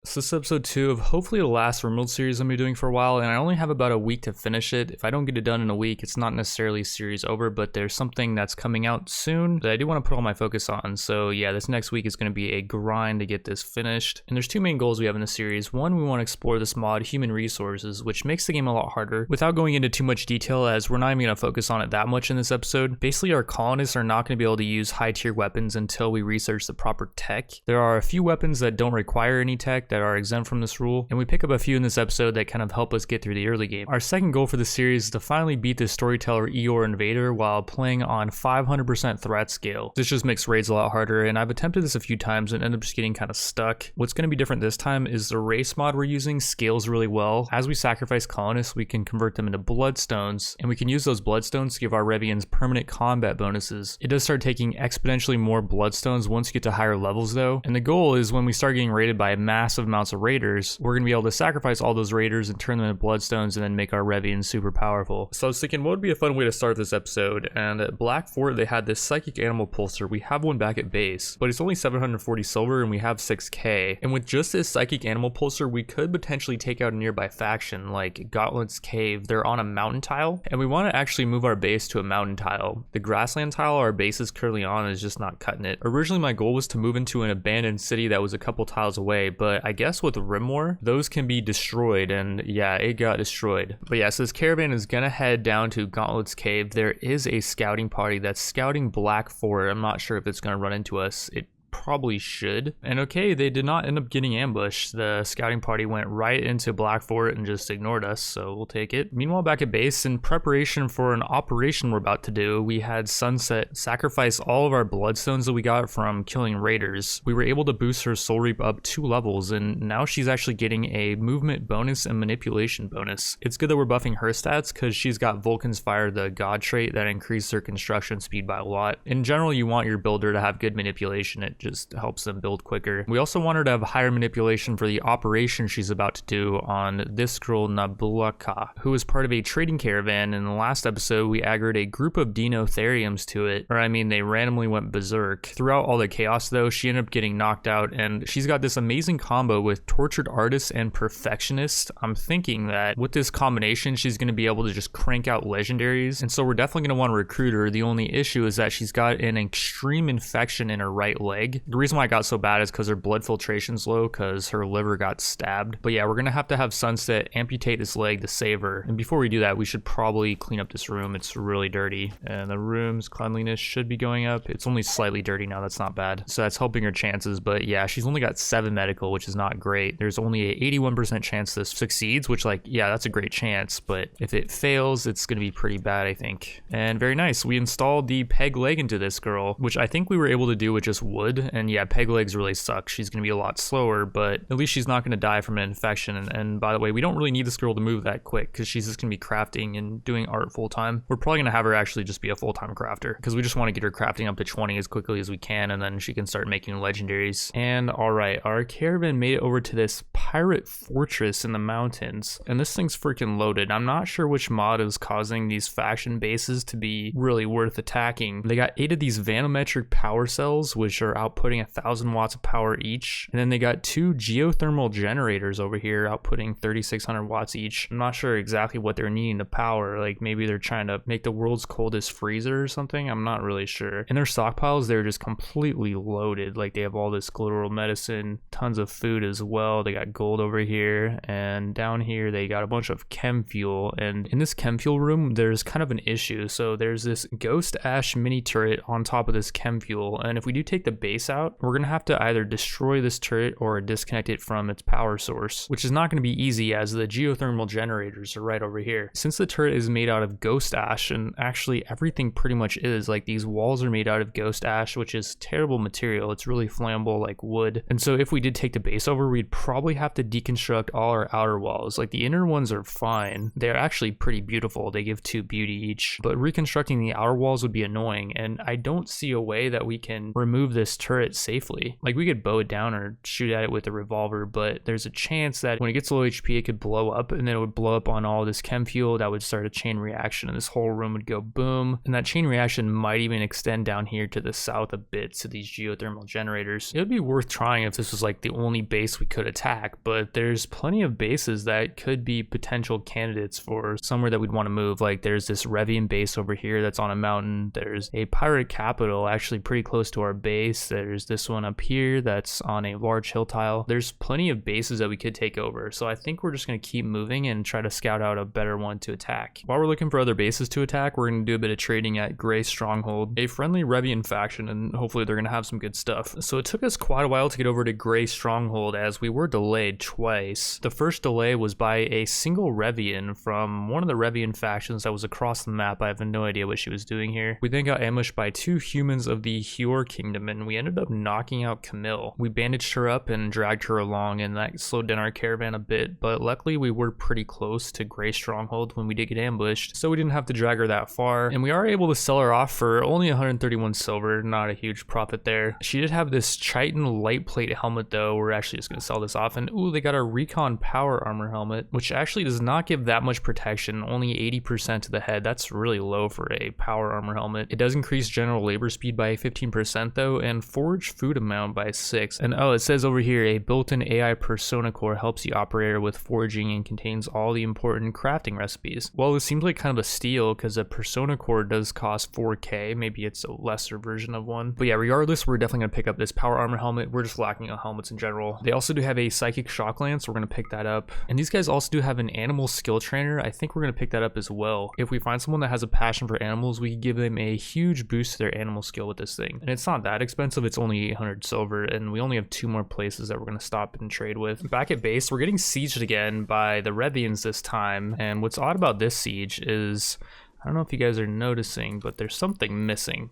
So this is episode 2 of hopefully the last remote series I'm going to be doing for a while, and I only have about a week to finish it. If I don't get it done in a week, it's not necessarily series over, but there's something that's coming out soon that I do want to put all my focus on. So yeah, this next week is going to be a grind to get this finished. And there's two main goals we have in the series. One, we want to explore this mod, Human Resources, which makes the game a lot harder. Without going into too much detail, as we're not even going to focus on it that much in this episode, basically our colonists are not going to be able to use high tier weapons until we research the proper tech. There are a few weapons that don't require any tech that are exempt from this rule, and we pick up a few in this episode that kind of help us get through the early game. Our second goal for the series is to finally beat this storyteller Eeyore Invader while playing on 500% threat scale. This just makes raids a lot harder, and I've attempted this a few times and ended up just getting kind of stuck. What's going to be different this time is the race mod we're using scales really well. As we sacrifice colonists, we can convert them into bloodstones, and we can use those bloodstones to give our Revians permanent combat bonuses. It does start taking exponentially more bloodstones once you get to higher levels though, and the goal is when we start getting raided by massive amounts of raiders, we're going to be able to sacrifice all those raiders and turn them into bloodstones and then make our Revians super powerful. So I was thinking, what would be a fun way to start this episode? And at Black Fort, they had this psychic animal pulsar. We have one back at base, but it's only 740 silver and we have 6k. And with just this psychic animal pulsar, we could potentially take out a nearby faction like Gauntlet's Cave. They're on a mountain tile, and we want to actually move our base to a mountain tile. The grassland tile our base is currently on is just not cutting it. Originally, my goal was to move into an abandoned city that was a couple tiles away, but I guess with Rimwar, those can be destroyed, and yeah, it got destroyed. But yeah, so this caravan is gonna head down to Gauntlet's Cave. There is a scouting party that's scouting Black Fort. I'm not sure if it's gonna run into us. It probably should. And okay, they did not end up getting ambushed. The scouting party went right into Black Fort and just ignored us, so we'll take it. Meanwhile, back at base, in preparation for an operation we're about to do, we had Sunset sacrifice all of our bloodstones that we got from killing raiders. We were able to boost her soul reap up 2 levels, and now she's actually getting a movement bonus and manipulation bonus. It's good that we're buffing her stats because she's got Vulcan's Fire, the god trait that increases her construction speed by a lot. In general, you want your builder to have good manipulation. It just helps them build quicker. We also want her to have higher manipulation for the operation she's about to do on this girl Nabulaka, who is part of a trading caravan. In the last episode, we aggroed a group of Dinotheriums to it, or I mean they randomly went berserk. Throughout all the chaos though, she ended up getting knocked out, and she's got this amazing combo with Tortured Artist and Perfectionist. I'm thinking that with this combination, she's going to be able to just crank out legendaries, and so we're definitely going to want to recruit her. The only issue is that she's got an extreme infection in her right leg. The reason why it got so bad is because her blood filtration's low because her liver got stabbed. But yeah, we're gonna have to have Sunset amputate this leg to save her. And before we do that, we should probably clean up this room. It's really dirty, and the room's cleanliness should be going up. It's only slightly dirty now. That's not bad, so that's helping her chances. But yeah, she's only got 7 medical, which is not great. There's only a 81% chance this succeeds, which, like, yeah, that's a great chance, but if it fails, it's gonna be pretty bad, I think. And very nice, we installed the peg leg into this girl, which I think we were able to do with just wood. And yeah, peg legs really suck. She's going to be a lot slower, but at least she's not going to die from an infection. And by the way, we don't really need this girl to move that quick because she's just going to be crafting and doing art full time. We're probably going to have her actually just be a full-time crafter because we just want to get her crafting up to 20 as quickly as we can, and then she can start making legendaries. And all right, our caravan made it over to this pirate fortress in the mountains, and this thing's freaking loaded. I'm not sure which mod is causing these faction bases to be really worth attacking. They got 8 of these vanometric power cells, which are outputting 1,000 watts of power each, and then they got 2 geothermal generators over here outputting 3,600 watts each. I'm not sure exactly what they're needing to power, like maybe they're trying to make the world's coldest freezer or something. I'm not really sure. In their stockpiles, they're just completely loaded. Like they have all this global medicine, tons of food as well. They got gold over here, and down here they got a bunch of chem fuel. And in this chem fuel room, there's kind of an issue. So there's this ghost ash mini turret on top of this chem fuel, and if we do take the base out, we're gonna have to either destroy this turret or disconnect it from its power source, which is not gonna be easy as the geothermal generators are right over here. Since the turret is made out of ghost ash, and actually everything pretty much is, like these walls are made out of ghost ash, which is terrible material. It's really flammable like wood. And so if we did take the base over, we'd probably have to deconstruct all our outer walls. Like the inner ones are fine. They're actually pretty beautiful. They give 2 beauty each, but reconstructing the outer walls would be annoying. And I don't see a way that we can remove this turret turret safely. Like we could bow it down or shoot at it with a revolver, but there's a chance that when it gets low HP, it could blow up, and then it would blow up on all this chem fuel. That would start a chain reaction, and this whole room would go boom. And that chain reaction might even extend down here to the south a bit to these geothermal generators. It would be worth trying if this was like the only base we could attack, but there's plenty of bases that could be potential candidates for somewhere that we'd want to move. Like there's this Revian base over here that's on a mountain. There's a pirate capital actually pretty close to our base. There's this one up here that's on a large hill tile. There's plenty of bases that we could take over, so I think we're just going to keep moving and try to scout out a better one to attack. While we're looking for other bases to attack, we're going to do a bit of trading at Grey Stronghold, a friendly Revian faction, and hopefully they're going to have some good stuff. So it took us quite a while to get over to Grey Stronghold as we were delayed twice. The first delay was by a single Revian from one of the Revian factions that was across the map. I have no idea what she was doing here. We then got ambushed by 2 humans of the Hjor Kingdom, and we ended up knocking out Camille. We bandaged her up and dragged her along, and that slowed down our caravan a bit, but luckily we were pretty close to Grey Stronghold when we did get ambushed, so we didn't have to drag her that far, and we are able to sell her off for only 131 silver, not a huge profit there. She did have this Chitin light plate helmet though. We're actually just going to sell this off, and ooh, they got a Recon power armor helmet, which actually does not give that much protection, only 80% to the head. That's really low for a power armor helmet. It does increase general labor speed by 15% though, and forage food amount by 6. And oh, it says over here, a built-in AI persona core helps the operator with foraging and contains all the important crafting recipes. Well, it seems like kind of a steal because a persona core does cost 4k. Maybe it's a lesser version of one. But yeah, regardless, we're definitely going to pick up this power armor helmet. We're just lacking on helmets in general. They also do have a psychic shock lance. We're going to pick that up. And these guys also do have an animal skill trainer. I think we're going to pick that up as well. If we find someone that has a passion for animals, we can give them a huge boost to their animal skill with this thing. And it's not that expensive. It's only 800 silver, and we only have 2 more places that we're going to stop and trade with. Back at base, we're getting sieged again by the Revians this time. And what's odd about this siege is, I don't know if you guys are noticing, but there's something missing.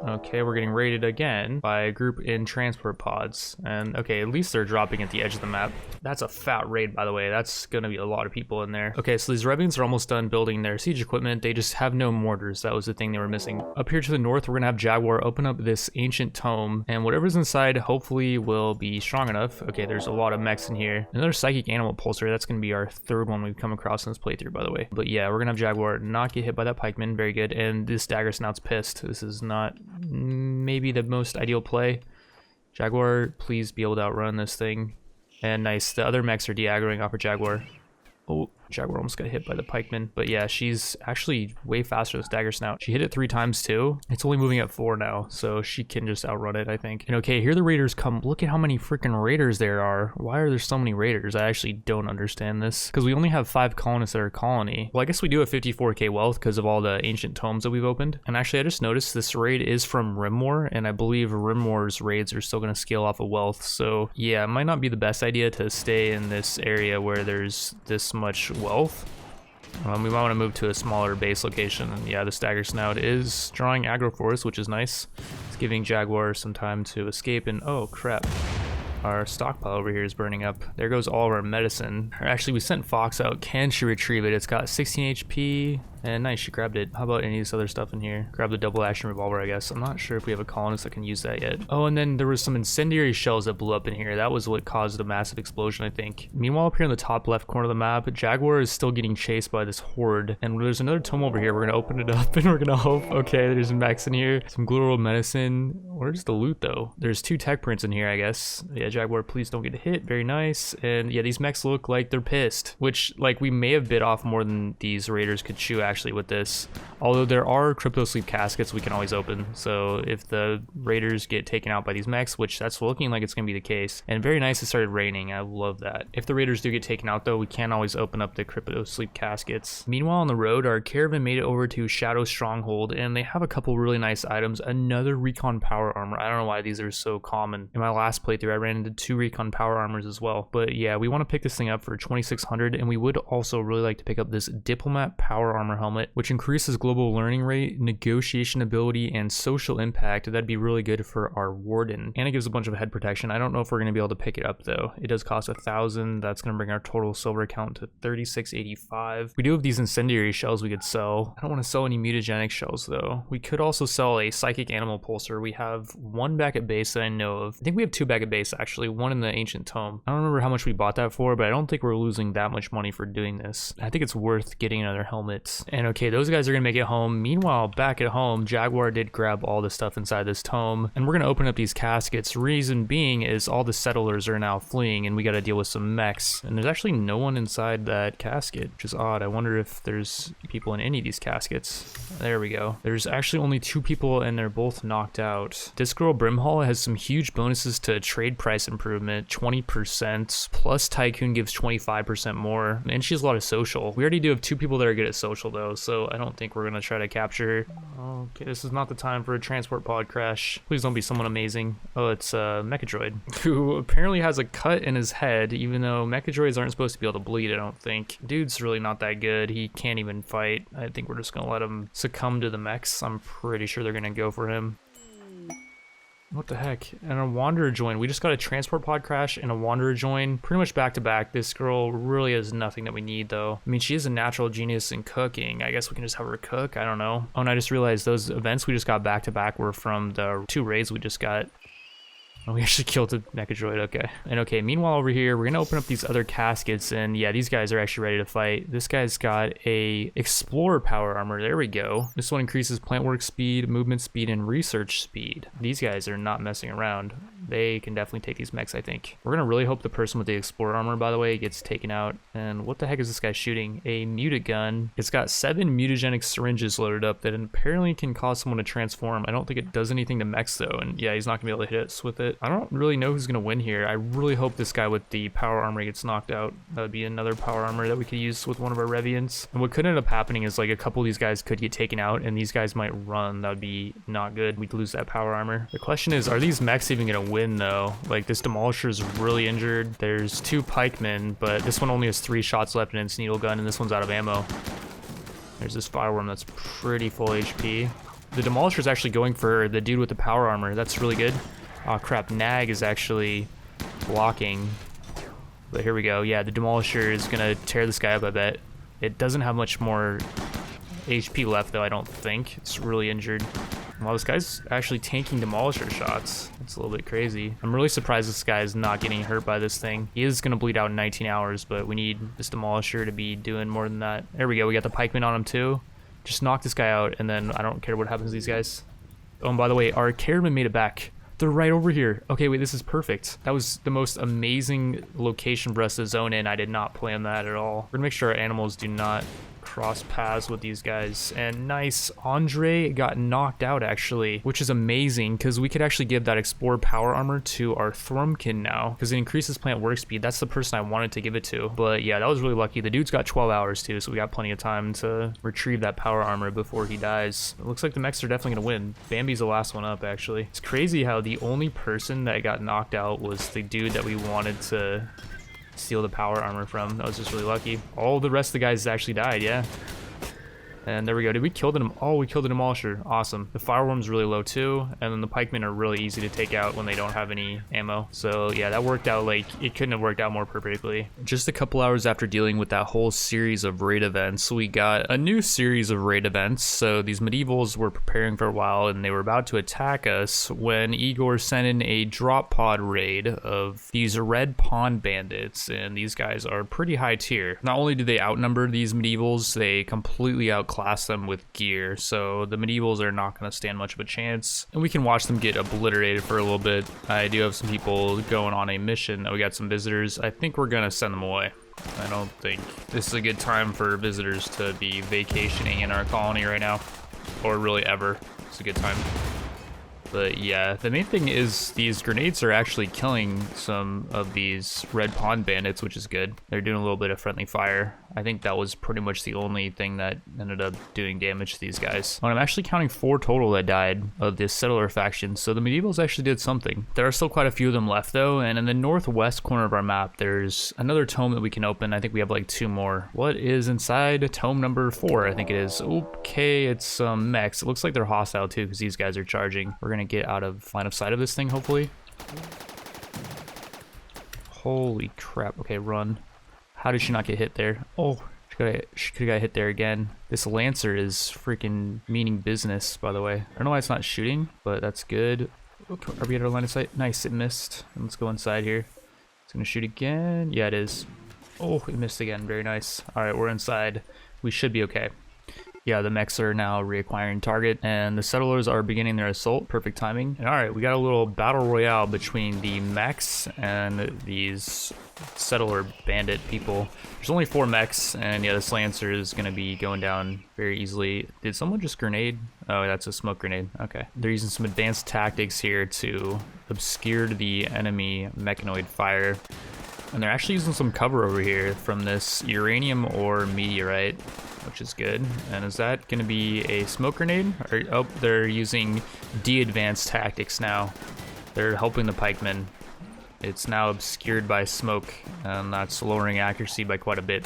Okay, we're getting raided again by a group in transport pods. And okay, at least they're dropping at the edge of the map. That's a fat raid, by the way. That's gonna be a lot of people in there. Okay, so these Revians are almost done building their siege equipment. They just have no mortars. That was the thing they were missing. Up here to the north, we're gonna have Jaguar open up this ancient tome, and whatever's inside hopefully will be strong enough. Okay, there's a lot of mechs in here. Another psychic animal pulsar. That's gonna be our 3rd one we've come across in this playthrough, by the way. But yeah, we're gonna have Jaguar not get hit by that pikeman. Very good. And this dagger snout's pissed. This is not maybe the most ideal play. Jaguar, please be able to outrun this thing. And nice, the other mechs are de-aggroing off of Jaguar. Oh, Jaguar almost got hit by the pikeman. But yeah, she's actually way faster than this dagger snout. She hit it 3 times too. It's only moving at 4 now, so she can just outrun it, I think. And okay, here the raiders come. Look at how many freaking raiders there are. Why are there so many raiders? I actually don't understand this, because we only have 5 colonists at our colony. Well, I guess we do have 54k wealth because of all the ancient tomes that we've opened. And actually, I just noticed this raid is from Rimmoor, and I believe Rimmoor's raids are still going to scale off of wealth. So yeah, it might not be the best idea to stay in this area where there's this much wealth. We might want to move to a smaller base location. And yeah, the Stagger Snout is drawing aggro for us, which is nice. It's giving Jaguar some time to escape, and oh crap. Our stockpile over here is burning up. There goes all of our medicine. Actually, we sent Fox out. Can she retrieve it? It's got 16 HP. And nice, she grabbed it. How about any of this other stuff in here? Grab the double action revolver, I guess. I'm not sure if we have a colonist that can use that yet. Oh, and then there was some incendiary shells that blew up in here. That was what caused the massive explosion, I think. Meanwhile, up here in the top left corner of the map, Jaguar is still getting chased by this horde. And there's another tome over here. We're gonna open it up and we're gonna hope. Okay, there's some mechs in here. Some gluteal medicine. Where's the loot though? There's 2 tech prints in here, I guess. Yeah, Jaguar, please don't get hit. Very nice. And yeah, these mechs look like they're pissed, which like we may have bit off more than these raiders could chew actually with this. Although there are crypto sleep caskets we can always open, so if the raiders get taken out by these mechs, which that's looking like it's gonna be the case. And very nice, it started raining. I love that. If the raiders do get taken out though, we can always open up the crypto sleep caskets. Meanwhile, on the road, our caravan made it over to Shadow Stronghold, and they have a couple really nice items. Another recon power armor. I don't know why these are so common. In my last playthrough, I ran into 2 recon power armors as well. But yeah, we want to pick this thing up for 2600, and we would also really like to pick up this diplomat power armor helmet, which increases global learning rate, negotiation ability, and social impact. That'd be really good for our warden. And it gives a bunch of head protection. I don't know if we're going to be able to pick it up though. It does cost 1,000. That's going to bring our total silver count to 3685. We do have these incendiary shells we could sell. I don't want to sell any mutagenic shells though. We could also sell a psychic animal pulsar. We have one back at base that I know of. I think we have two back at base actually, one in the ancient tome. I don't remember how much we bought that for, but I don't think we're losing that much money for doing this. I think it's worth getting another helmet. And okay, those guys are gonna make it home. Meanwhile, back at home, Jaguar did grab all the stuff inside this tome, and we're gonna open up these caskets. Reason being is all the settlers are now fleeing and we gotta deal with some mechs. And there's actually no one inside that casket, which is odd. I wonder if there's people in any of these caskets. There we go. There's actually only two people and they're both knocked out. This girl Brimhall has some huge bonuses to trade price improvement, 20%, plus Tycoon gives 25% more, and she has a lot of social. We already do have two people that are good at social though, so I don't think we're gonna try to capture her. Okay, this is not the time for a transport pod crash. Please don't be someone amazing. Oh, it's Mechadroid, who apparently has a cut in his head, even though Mechadroids aren't supposed to be able to bleed, I don't think. Dude's really not that good. He can't even fight. I think we're just gonna let him succumb to the mechs. I'm pretty sure they're gonna go for him. What the heck? And a Wanderer join. We just got a transport pod crash and a Wanderer join pretty much back to back. This girl really has nothing that we need though. I mean, she is a natural genius in cooking. I guess we can just have her cook. I don't know. Oh, and I just realized those events we just got back to back were from the two raids we just got. Oh, we actually killed the Mechadroid, okay. And okay, meanwhile over here, we're gonna open up these other caskets, and yeah, these guys are actually ready to fight. This guy's got a Explorer power armor, there we go. This one increases plant work speed, movement speed, and research speed. These guys are not messing around. They can definitely take these mechs, I think. We're gonna really hope the person with the Explorer armor, by the way, gets taken out. And what the heck is this guy shooting? A mutagun. It's got 7 mutagenic syringes loaded up that apparently can cause someone to transform. I don't think it does anything to mechs though, and yeah, he's not gonna be able to hit us with it. I don't really know who's gonna win here. I really hope this guy with the power armor gets knocked out. That would be another power armor that we could use with one of our Revians. And what could end up happening is like a couple of these guys could get taken out and these guys might run. That would be not good. We'd lose that power armor. The question is, are these mechs even gonna win though? Like this Demolisher is really injured. There's 2 pikemen, but this one only has 3 shots left in its needle gun and this one's out of ammo. There's this fireworm that's pretty full HP. The Demolisher is actually going for the dude with the power armor. That's really good. Oh crap, Nag is actually blocking. But here we go. Yeah, the Demolisher is gonna tear this guy up, I bet. It doesn't have much more HP left though, I don't think. It's really injured. Wow, this guy's actually tanking Demolisher shots. That's a little bit crazy. I'm really surprised this guy is not getting hurt by this thing. He is gonna bleed out in 19 hours, but we need this Demolisher to be doing more than that. There we go, we got the pikeman on him too. Just knock this guy out and then I don't care what happens to these guys. Oh, and by the way, our Caravan made it back. They're right over here. Okay, wait, this is perfect. That was the most amazing location for us to zone in. I did not plan that at all. We're gonna make sure our animals do not cross paths with these guys. And nice, Andre got knocked out actually, which is amazing because we could actually give that Explorer power armor to our Thrumkin now because it increases plant work speed. That's the person I wanted to give it to. But yeah, that was really lucky. The dude's got 12 hours too, so we got plenty of time to retrieve that power armor before he dies. It looks like the mechs are definitely gonna win. Bambi's the last one up actually. It's crazy how the only person that got knocked out was the dude that we wanted to steal the power armor from. That was just really lucky. All the rest of the guys actually died, yeah. And there we go. Did we kill them? Oh, we killed the Demolisher. Awesome. The fireworm's really low too, and then the pikemen are really easy to take out when they don't have any ammo. So yeah, that worked out like it couldn't have worked out more perfectly. Just a couple hours after dealing with that whole series of raid events, we got a new series of raid events. So these medievals were preparing for a while and they were about to attack us when Igor sent in a drop pod raid of these red pawn bandits, and these guys are pretty high tier. Not only do they outnumber these medievals, they completely outclass them with gear, so the medievals are not going to stand much of a chance, and we can watch them get obliterated for a little bit. I do have some people going on a mission. We got some visitors. I think we're going to send them away. I don't think this is a good time for visitors to be vacationing in our colony right now, or really ever. It's a good time. But yeah, the main thing is these grenades are actually killing some of these red pond bandits, which is good. They're doing a little bit of friendly fire. I think that was pretty much the only thing that ended up doing damage to these guys. And I'm actually counting 4 total that died of this settler faction, so the medievals actually did something. There are still quite a few of them left though, and in the northwest corner of our map, there's another tome that we can open. I think we have like 2 more. What is inside tome number 4? I think it is. Okay, it's some mechs. It looks like they're hostile too, because these guys are charging. We're gonna get out of line of sight of this thing, hopefully. Holy crap. Okay, run. How did she not get hit there? Oh, she could have got hit there again. This Lancer is freaking meaning business, by the way. I don't know why it's not shooting, but that's good. Okay, are we at our line of sight? Nice, it missed. Let's go inside here. It's gonna shoot again. Yeah, it is. Oh, it missed again. Very nice. All right, we're inside. We should be okay. Yeah, the mechs are now reacquiring target, and the settlers are beginning their assault. Perfect timing. And all right, we got a little battle royale between the mechs and these settler bandit people. There's only 4 mechs, and yeah, this Lancer is going to be going down very easily. Did someone just grenade? Oh, that's a smoke grenade. Okay. They're using some advanced tactics here to obscure the enemy mechanoid fire. And they're actually using some cover over here from this uranium or meteorite, which is good. And is that going to be a smoke grenade? Or, oh, they're using de-advanced tactics now. They're helping the pikemen. It's now obscured by smoke, and that's lowering accuracy by quite a bit.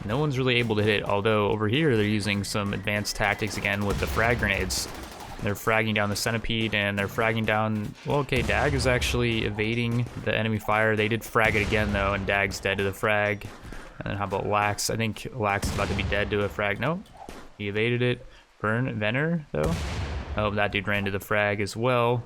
No one's really able to hit, although over here they're using some advanced tactics again with the frag grenades. They're fragging down the centipede, and they're fragging down... Well, okay, Dag is actually evading the enemy fire. They did frag it again, though, and Dag's dead to the frag. And then how about Lax? I think Lax is about to be dead to a frag. No, he evaded it. Burn Venner, though. Oh, that dude ran to the frag as well.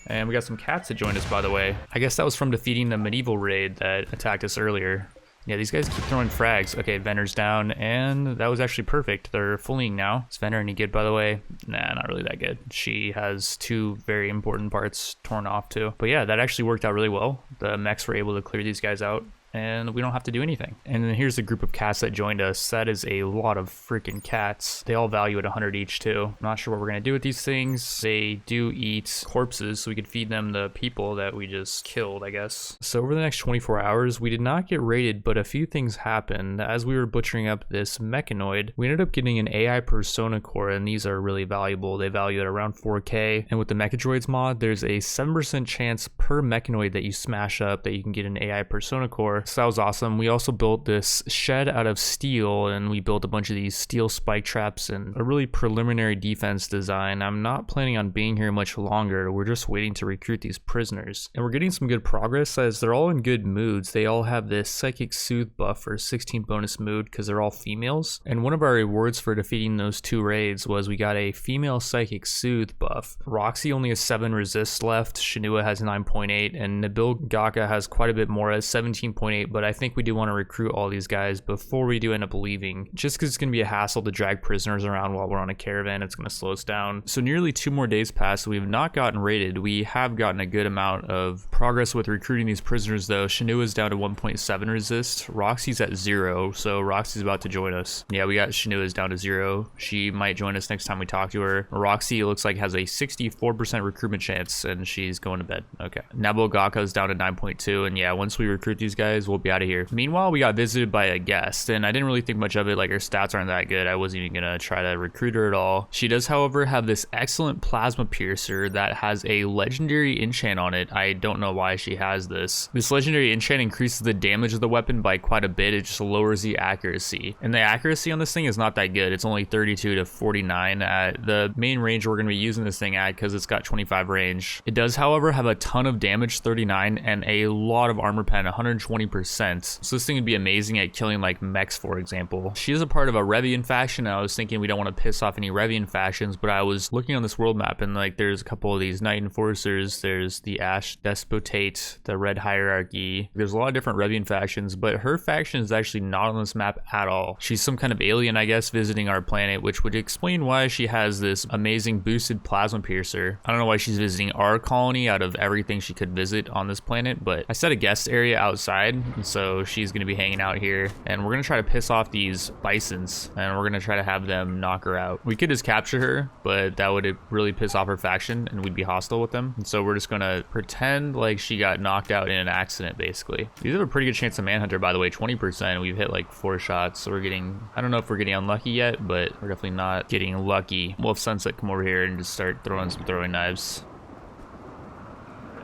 And we got some cats that joined us, by the way. I guess that was from defeating the medieval raid that attacked us earlier. Yeah, these guys keep throwing frags. Okay, Venner's down, and that was actually perfect. They're fleeing now. Is Venner any good, by the way? Nah, not really that good. She has 2 very important parts torn off, too. But yeah, that actually worked out really well. The mechs were able to clear these guys out, and we don't have to do anything. And then here's the group of cats that joined us. That is a lot of freaking cats. They all value at 100 each too. I'm not sure what we're gonna do with these things. They do eat corpses, so we could feed them the people that we just killed, I guess. So over the next 24 hours, we did not get raided, but a few things happened. As we were butchering up this mechanoid, we ended up getting an AI persona core, and these are really valuable. They value at around 4K. And with the Mechadroids mod, there's a 7% chance per mechanoid that you smash up that you can get an AI persona core. So that was awesome. We also built this shed out of steel, and we built a bunch of these steel spike traps and a really preliminary defense design. I'm not planning on being here much longer. We're just waiting to recruit these prisoners. And we're getting some good progress as they're all in good moods. They all have this psychic soothe buff for 16 bonus mood because they're all females. And one of our rewards for defeating those 2 raids was we got a female psychic soothe buff. Roxy only has 7 resist left. Shinua has 9.8, and Nabil Gaka has quite a bit more, as 17.8. But I think we do want to recruit all these guys before we do end up leaving, just because it's going to be a hassle to drag prisoners around while we're on a caravan. It's going to slow us down. So nearly 2 more days passed. We have not gotten raided. We have gotten a good amount of progress with recruiting these prisoners, though. Shinua's down to 1.7 resist. Roxy's at 0, so Roxy's about to join us. Yeah, we got Shinua's down to 0. She might join us next time we talk to her. Roxy looks like has a 64% recruitment chance, and she's going to bed. Okay. Nabil Gaka's down to 9.2, and yeah, once we recruit these guys, we'll be out of here. Meanwhile, we got visited by a guest, and I didn't really think much of it. Like, her stats aren't that good. I wasn't even gonna try to recruit her at all. She does, however, have this excellent plasma piercer that has a legendary enchant on it. I don't know why she has this. This legendary enchant increases the damage of the weapon by quite a bit. It just lowers the accuracy, and the accuracy on this thing is not that good. It's only 32 to 49 at the main range we're gonna be using this thing at, because it's got 25 range. It does, however, have a ton of damage, 39, and a lot of armor pen, 120%. So this thing would be amazing at killing like mechs, for example. She is a part of a Revian faction. I was thinking we don't want to piss off any Revian factions, but I was looking on this world map, and like there's a couple of these Knight Enforcers, there's the Ash Despotate, the Red Hierarchy. There's a lot of different Revian factions, but her faction is actually not on this map at all. She's some kind of alien, I guess, visiting our planet, which would explain why she has this amazing boosted plasma piercer. I don't know why she's visiting our colony out of everything she could visit on this planet, but I set a guest area outside faction, and so she's gonna be hanging out here, and we're gonna try to piss off these bisons, and we're gonna try to have them knock her out. We could just capture her, but that would really piss off her faction, and we'd be hostile with them. And so we're just gonna pretend like she got knocked out in an accident, basically. These have a pretty good chance of manhunter, by the way, 20%. We've hit like 4 shots, so we're getting, I don't know if we're getting unlucky yet, but we're definitely not getting lucky. We'll have Sunset come over here and just start throwing some throwing knives.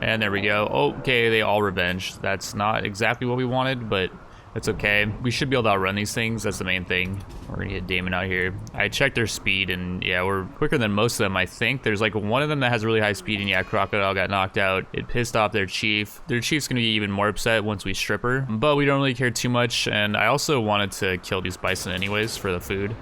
And there we go. Okay, they all revenged. That's not exactly what we wanted, but it's okay. We should be able to outrun these things. That's the main thing. We're gonna get Damon out here. I checked their speed, and yeah, we're quicker than most of them, I think. There's like one of them that has really high speed, and yeah, Crocodile got knocked out. It pissed off their chief. Their chief's gonna be even more upset once we strip her, but we don't really care too much. And I also wanted to kill these bison anyways for the food.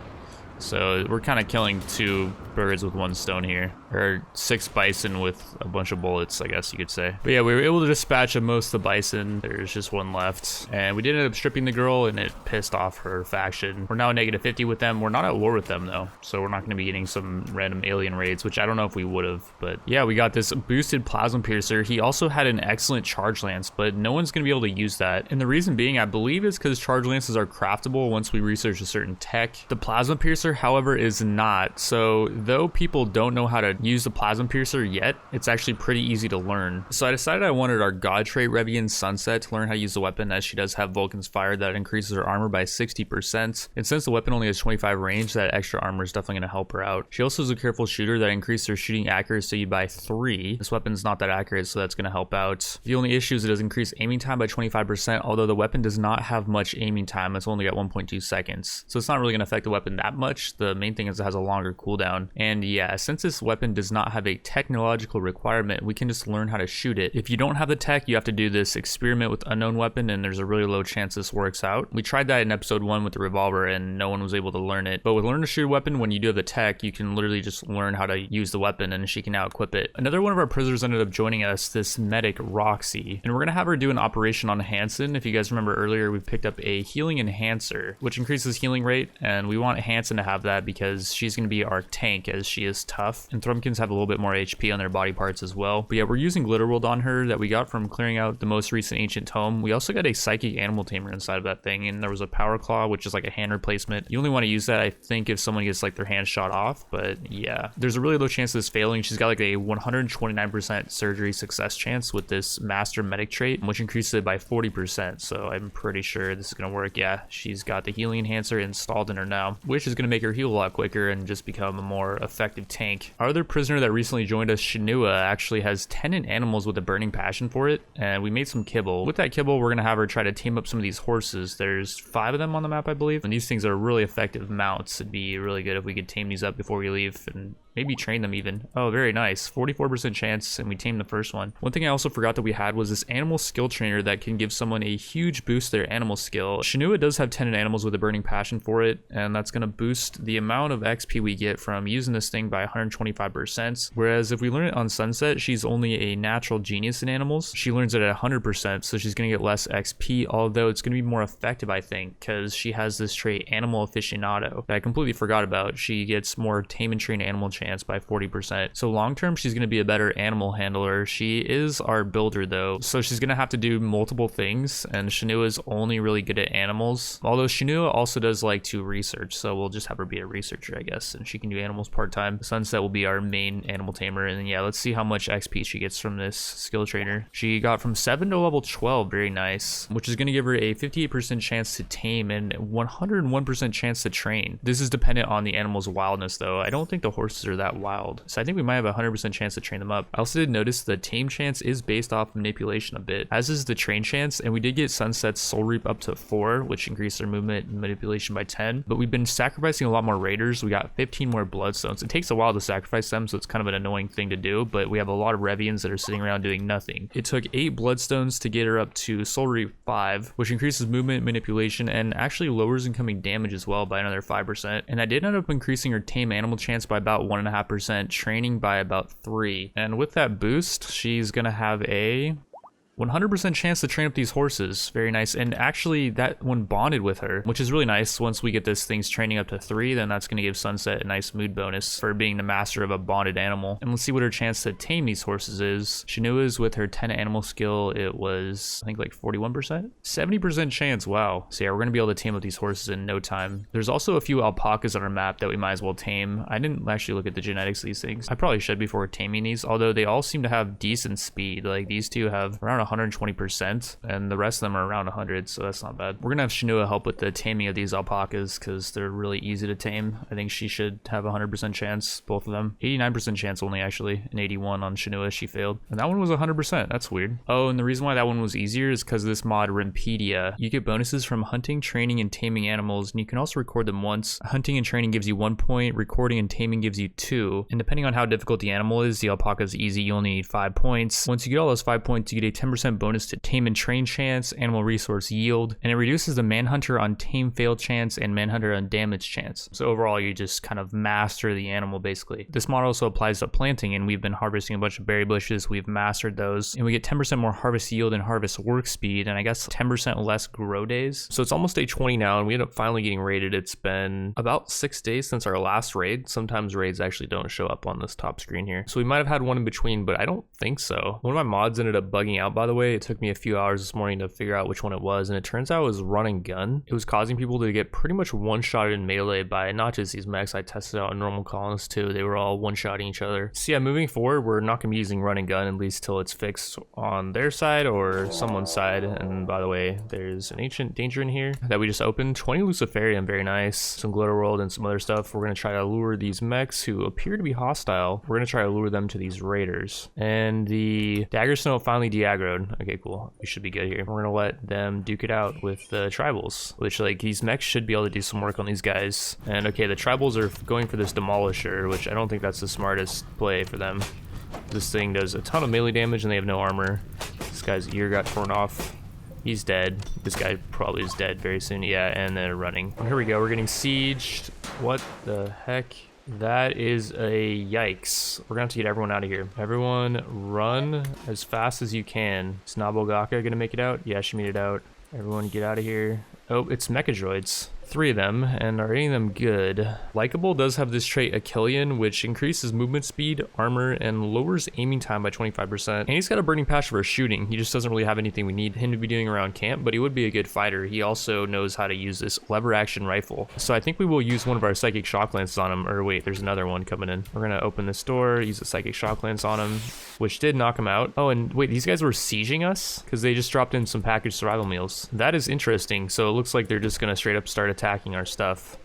So we're kind of killing 2 birds with 1 stone here, or 6 bison with a bunch of bullets, I guess you could say. But yeah, we were able to dispatch of most of the bison. There's just 1 left, and we did end up stripping the girl, and it pissed off her faction. We're now at -50 with them. We're not at war with them though, so we're not going to be getting some random alien raids, which I don't know if we would have. But yeah, we got this boosted plasma piercer. He also had an excellent charge lance, but no one's going to be able to use that, and the reason being, I believe, is because charge lances are craftable once we research a certain tech. The plasma piercer, however, is not. So though people don't know how to use the plasma piercer yet, it's actually pretty easy to learn. So I decided I wanted our god trait Revian Sunset to learn how to use the weapon, as she does have Vulcan's Fire that increases her armor by 60%. And since the weapon only has 25 range, that extra armor is definitely going to help her out. She also is a careful shooter that increases her shooting accuracy by 3. This weapon's not that accurate, so that's going to help out. The only issue is it does increase aiming time by 25%, although the weapon does not have much aiming time. It's only got 1.2 seconds. So it's not really going to affect the weapon that much. The main thing is it has a longer cooldown. And yeah, since this weapon does not have a technological requirement, we can just learn how to shoot it. If you don't have the tech, you have to do this experiment with unknown weapon, and there's a really low chance this works out. We tried that in episode 1 with the revolver, and no one was able to learn it. But with learn to shoot a weapon, when you do have the tech, you can literally just learn how to use the weapon, and she can now equip it. Another one of our prisoners ended up joining us, this medic Roxy, and we're gonna have her do an operation on Hansen. If you guys remember earlier, we picked up a healing enhancer, which increases healing rate, and we want Hansen to have that because she's gonna be our tank, as she is tough, and Thrumpkins have a little bit more HP on their body parts as well. But yeah, we're using Glitterworld on her that we got from clearing out the most recent ancient tome. We also got a psychic animal tamer inside of that thing, and there was a power claw, which is like a hand replacement. You only want to use that, I think, if someone gets like their hand shot off. But yeah, there's a really low chance of this failing. She's got like a 129% surgery success chance with this master medic trait, which increases it by 40%. So I'm pretty sure this is gonna work. Yeah, she's got the healing enhancer installed in her now, which is gonna make her heal a lot quicker and just become a more effective tank. Our other prisoner that recently joined us, Shinua, actually has tenant animals with a burning passion for it, and we made some kibble. With that kibble, we're gonna have her try to tame up some of these horses. There's 5 of them on the map, I believe, and these things are really effective mounts. It'd be really good if we could tame these up before we leave, and maybe train them even. Oh, very nice. 44% chance, and we tamed the first one. One thing I also forgot that we had was this animal skill trainer that can give someone a huge boost to their animal skill. Shinua does have tenant animals with a burning passion for it, and that's going to boost the amount of XP we get from using this thing by 125%. Whereas if we learn it on Sunset, she's only a natural genius in animals. She learns it at 100%, so she's going to get less XP, although it's going to be more effective, I think, because she has this trait, Animal Aficionado, that I completely forgot about. She gets more tame and train animal chance by 40%. So long term, she's going to be a better animal handler. She is our builder though, so she's going to have to do multiple things, and Shinua is only really good at animals, although Shinua also does like to research, so we'll just have her be a researcher, I guess, and she can do animals part-time. Sunset will be our main animal tamer, and then yeah, let's see how much XP she gets from this skill trainer. She got from 7 to level 12, very nice, which is going to give her a 58% chance to tame and 101% chance to train. This is dependent on the animal's wildness though. I don't think the horses are that wild, so I think we might have a 100% chance to train them up. I also did notice the tame chance is based off manipulation a bit, as is the train chance, and we did get Sunset's Soul Reap up to 4, which increased their movement and manipulation by 10, but we've been sacrificing a lot more raiders. We got 15 more bloodstones. It takes a while to sacrifice them, so it's kind of an annoying thing to do, but we have a lot of Revians that are sitting around doing nothing. It took 8 bloodstones to get her up to Soul Reap 5, which increases movement, manipulation, and actually lowers incoming damage as well by another 5%, and I did end up increasing her tame animal chance by about 1.5%, training by about 3, and with that boost, she's gonna have a 100% chance to train up these horses. Very nice. And actually that one bonded with her, which is really nice. Once we get this thing's training up to 3, then that's going to give Sunset a nice mood bonus for being the master of a bonded animal. And let's see what her chance to tame these horses is. Shinua's with her 10 animal skill, it was I think like 41%, 70% chance. Wow. So yeah, we're going to be able to tame up these horses in no time. There's also a few alpacas on our map that we might as well tame. I didn't actually look at the genetics of these things. I probably should before taming these, although they all seem to have decent speed. Like these two have around 120% and the rest of them are around 100, so that's not bad. We're gonna have Shinua help with the taming of these alpacas because they're really easy to tame. I think she should have 100% chance, both of them. 89% chance only actually, and 81 on Shinua, she failed. And that one was 100%, that's weird. Oh, and the reason why that one was easier is because of this mod Rampedia. You get bonuses from hunting, training, and taming animals, and you can also record them once. Hunting and training gives you 1 point, recording and taming gives you 2, and depending on how difficult the animal is, the alpaca is easy, you only need 5 points. Once you get all those 5 points, you get a 10% bonus to tame and train chance, animal resource yield, and it reduces the manhunter on tame fail chance and manhunter on damage chance. So overall, you just kind of master the animal basically. This mod also applies to planting, and we've been harvesting a bunch of berry bushes. We've mastered those, and we get 10% more harvest yield and harvest work speed, and I guess 10% less grow days. So it's almost day 20 now, and we end up finally getting raided. It's been about 6 days since our last raid. Sometimes raids actually don't show up on this top screen here, so we might have had one in between, but I don't think so. One of my mods ended up bugging out, by the way. It took me a few hours this morning to figure out which one it was, and it turns out it was run and gun. It was causing people to get pretty much one-shotted in melee by not just these mechs. I tested out in normal colonists too. They were all one-shotting each other. So yeah, moving forward, we're not going to be using run and gun at least till it's fixed on their side or someone's side. And by the way, there's an ancient danger in here that we just opened. 20 Luciferium, very nice. Some Glitter World and some other stuff. We're going to try to lure these mechs who appear to be hostile. We're going to try to lure them to these raiders. And the Dagger Snow finally de-aggroed. Okay, cool. We should be good here. We're going to let them duke it out with the tribals, which like these mechs should be able to do some work on these guys. And okay, the tribals are going for this Demolisher, which I don't think that's the smartest play for them. This thing does a ton of melee damage and they have no armor. This guy's ear got torn off. He's dead. This guy probably is dead very soon. Yeah, and they're running. Oh, here we go. We're getting sieged. What the heck? That is a yikes. We're gonna have to get everyone out of here. Everyone run as fast as you can. Is Nabogaka gonna make it out? Yeah, she made it out. Everyone get out of here. Oh, it's Mechadroids. 3 of them, and are any of them good? Likeable does have this trait Achillean, which increases movement speed, armor, and lowers aiming time by 25%. And he's got a burning passion for shooting. He just doesn't really have anything we need him to be doing around camp, but he would be a good fighter. He also knows how to use this lever action rifle. So I think we will use one of our psychic shock lances on him. Or wait, there's another one coming in. We're gonna open this door, use a psychic shock lance on him, which did knock him out. Oh, and wait, these guys were sieging us because they just dropped in some packaged survival meals. That is interesting. So it looks like they're just gonna straight up start attacking our stuff.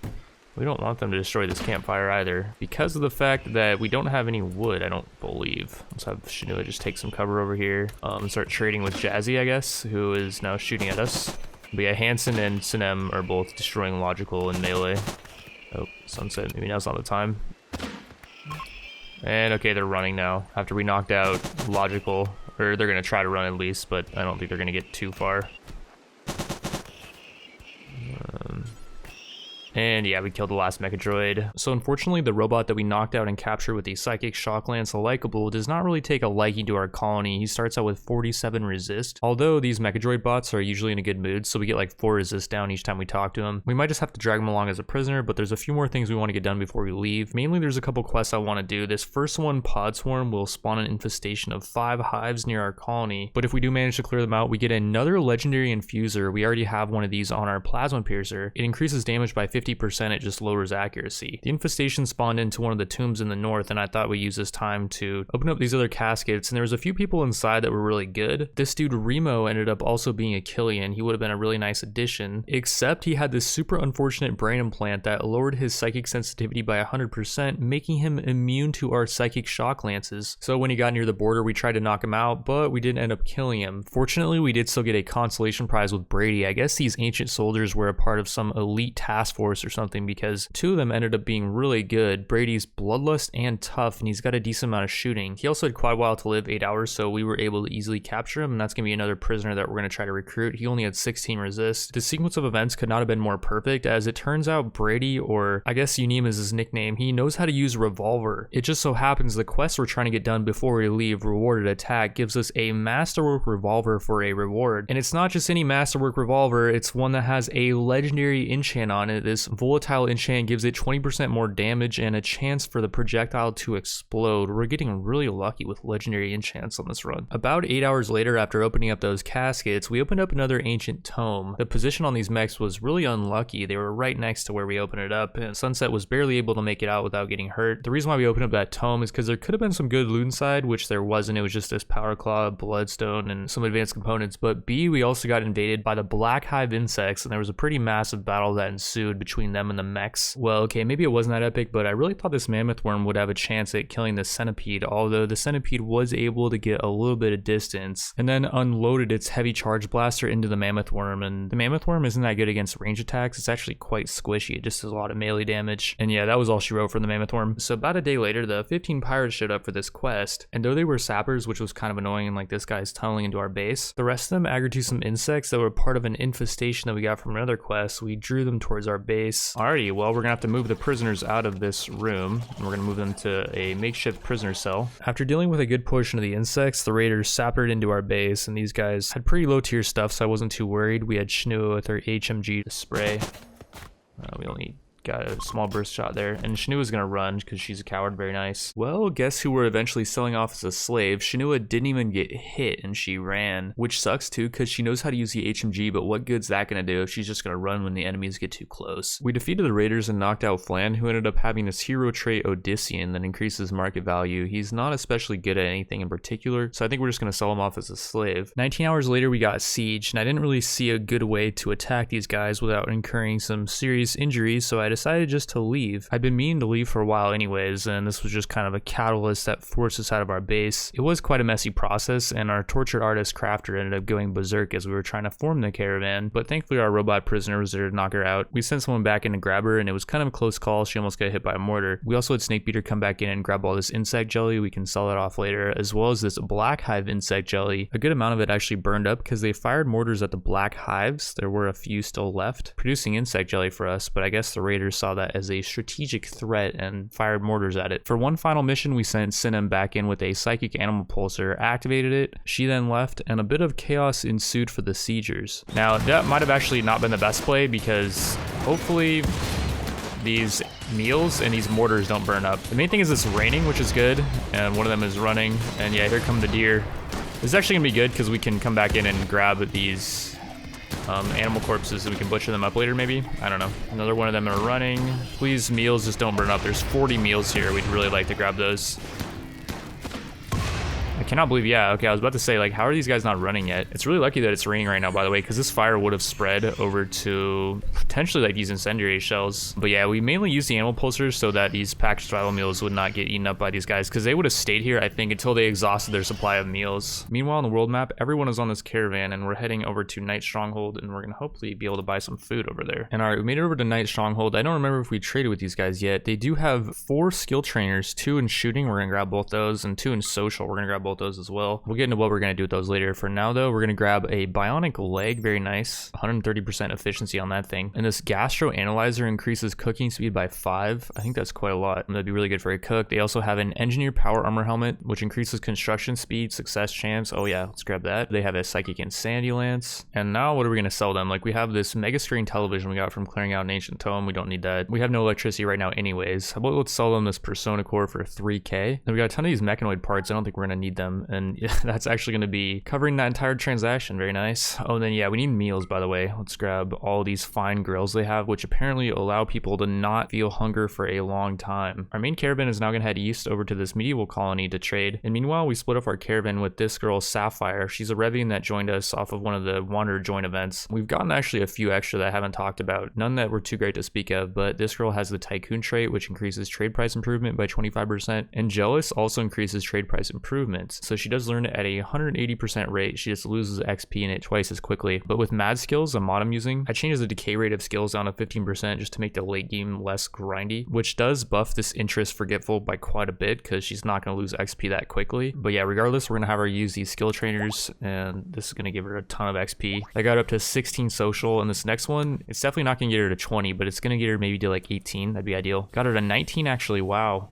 We don't want them to destroy this campfire either because of the fact that we don't have any wood, I don't believe. Let's have Shinua just take some cover over here and start trading with Jazzy, I guess, who is now shooting at us. But yeah, Hansen and Sinem are both destroying Logical and Melee. Oh, Sunset, maybe now's not the time. And okay, they're running now after we knocked out Logical, or they're gonna try to run at least, but I don't think they're gonna get too far. And yeah, we killed the last Mechadroid. So unfortunately, the robot that we knocked out and captured with the Psychic Shock Lance Likeable does not really take a liking to our colony. He starts out with 47 resist. Although these Mechadroid bots are usually in a good mood, so we get like 4 resist down each time we talk to him. We might just have to drag him along as a prisoner, but there's a few more things we want to get done before we leave. Mainly, there's a couple quests I want to do. This first one, Pod Swarm, will spawn an infestation of 5 hives near our colony. But if we do manage to clear them out, we get another legendary infuser. We already have one of these on our Plasma Piercer. It increases damage by 50%, it just lowers accuracy. The infestation spawned into one of the tombs in the north, and I thought we'd use this time to open up these other caskets, and there was a few people inside that were really good. This dude Remo ended up also being a Killian. He would have been a really nice addition, except he had this super unfortunate brain implant that lowered his psychic sensitivity by 100%, making him immune to our psychic shock lances. So when he got near the border, we tried to knock him out, but we didn't end up killing him. Fortunately, we did still get a consolation prize with Brady. I guess these ancient soldiers were a part of some elite task force force or something, because 2 of them ended up being really good. Brady's bloodlust and tough, and he's got a decent amount of shooting. He also had quite a while to live, 8 hours, so we were able to easily capture him, and that's gonna be another prisoner that we're gonna try to recruit. He only had 16 resist. The sequence of events could not have been more perfect, as it turns out Brady, or I guess Unim is his nickname, he knows how to use revolver. It just so happens the quest we're trying to get done before we leave, Rewarded Attack, gives us a masterwork revolver for a reward. And it's not just any masterwork revolver, it's one that has a legendary enchant on it. This volatile enchant gives it 20% more damage and a chance for the projectile to explode. We're getting really lucky with legendary enchants on this run. About 8 hours later, after opening up those caskets, we opened up another ancient tome. The position on these mechs was really unlucky. They were right next to where we opened it up, and Sunset was barely able to make it out without getting hurt. The reason why we opened up that tome is because there could have been some good loot inside, which there wasn't. It was just this power claw, bloodstone, and some advanced components. But B, we also got invaded by the Black Hive insects, and there was a pretty massive battle that ensued between them and the mechs. Well, okay, maybe it wasn't that epic, but I really thought this mammoth worm would have a chance at killing the centipede, although the centipede was able to get a little bit of distance and then unloaded its heavy charge blaster into the mammoth worm. And the mammoth worm isn't that good against range attacks. It's actually quite squishy. It just does a lot of melee damage. And yeah, that was all she wrote for the mammoth worm. So about a day later, the 15 pirates showed up for this quest, and though they were sappers, which was kind of annoying, and like this guy's tunneling into our base, the rest of them aggroed to some insects that were part of an infestation that we got from another quest. We drew them towards our base. Alrighty, well, we're gonna have to move the prisoners out of this room, and we're gonna move them to a makeshift prisoner cell. After dealing with a good portion of the insects, the raiders sappered into our base, and these guys had pretty low tier stuff, so I wasn't too worried. We had Shnua with her HMG to spray. We only got a small burst shot there, and Shanua gonna run because she's a coward. Very nice. Well, guess who we're eventually selling off as a slave? Shanua didn't even get hit and she ran, which sucks too because she knows how to use the HMG, but what good's that gonna do if she's just gonna run when the enemies get too close? We defeated the raiders and knocked out Flan, who ended up having this hero trait Odyssean that increases market value. He's not especially good at anything in particular, so I think we're just gonna sell him off as a slave. 19 hours later, we got sieged, and I didn't really see a good way to attack these guys without incurring some serious injuries, so I decided just to leave. I'd been meaning to leave for a while anyways, and this was just kind of a catalyst that forced us out of our base. It was quite a messy process, and our tortured artist crafter ended up going berserk as we were trying to form the caravan, but thankfully our robot prisoner was there to knock her out. We sent someone back in to grab her, and it was kind of a close call. She almost got hit by a mortar. We also had Snakebeater come back in and grab all this insect jelly. We can sell it off later, as well as this Black Hive insect jelly. A good amount of it actually burned up because they fired mortars at the Black Hives. There were a few still left, producing insect jelly for us, but I guess the raiders saw that as a strategic threat and fired mortars at it. For one final mission, we sent Sinem back in with a psychic animal pulsar, activated it, she then left, and a bit of chaos ensued for the siegers. Now, that might have actually not been the best play because hopefully these meals and these mortars don't burn up. The main thing is it's raining, which is good, and one of them is running, and yeah, here come the deer. This is actually gonna be good because we can come back in and grab these animal corpses and we can butcher them up later maybe. I don't know. Another one of them are running. Please, meals just don't burn up. There's 40 meals here. We'd really like to grab those. I cannot believe, yeah, okay, I was about to say, like, how are these guys not running yet? It's really lucky that it's raining right now, by the way, because this fire would have spread over to potentially, like, these incendiary shells. But yeah, we mainly use the animal pulsers so that these packed survival meals would not get eaten up by these guys, because they would have stayed here, I think, until they exhausted their supply of meals. Meanwhile, on the world map, everyone is on this caravan, and we're heading over to Night Stronghold, and we're going to hopefully be able to buy some food over there. And all right, we made it over to Night Stronghold. I don't remember if we traded with these guys yet. They do have 4 skill trainers, 2 in shooting, we're going to grab both those, and 2 in social, we're going to grab both those as well. We'll get into what we're going to do with those later. For now, though, we're going to grab a bionic leg. Very nice. 130% efficiency on that thing. And this gastro analyzer increases cooking speed by 5. I think that's quite a lot. That'd be really good for a cook. They also have an engineer power armor helmet, which increases construction speed, success chance. Oh yeah, let's grab that. They have a psychic insanity lance. And now what are we going to sell them? Like, we have this mega screen television we got from clearing out an ancient tome. We don't need that. We have no electricity right now anyways. How about let's sell them this persona core for 3k. Then we got a ton of these mechanoid parts. I don't think we're going to need them. And yeah, that's actually going to be covering that entire transaction. Very nice. Oh, and then yeah, we need meals, by the way. Let's grab all these fine grills they have, which apparently allow people to not feel hunger for a long time. Our main caravan is now going to head east over to this medieval colony to trade. And meanwhile, we split up our caravan with this girl, Sapphire. She's a Revian that joined us off of one of the Wanderer join events. We've gotten actually a few extra that I haven't talked about. None that were too great to speak of, but this girl has the Tycoon trait, which increases trade price improvement by 25%. And Jealous also increases trade price improvement. skills. So she does learn it at a 180% rate. She just loses XP in it twice as quickly. But with mad skills, a mod I'm using, I changed the decay rate of skills down to 15% just to make the late game less grindy, which does buff this interest forgetful by quite a bit because she's not going to lose XP that quickly. But yeah, regardless, we're going to have her use these skill trainers, and this is going to give her a ton of XP. I got up to 16 social, and this next one, it's definitely not going to get her to 20, but it's going to get her maybe to like 18. That'd be ideal. Got her to 19 actually. Wow.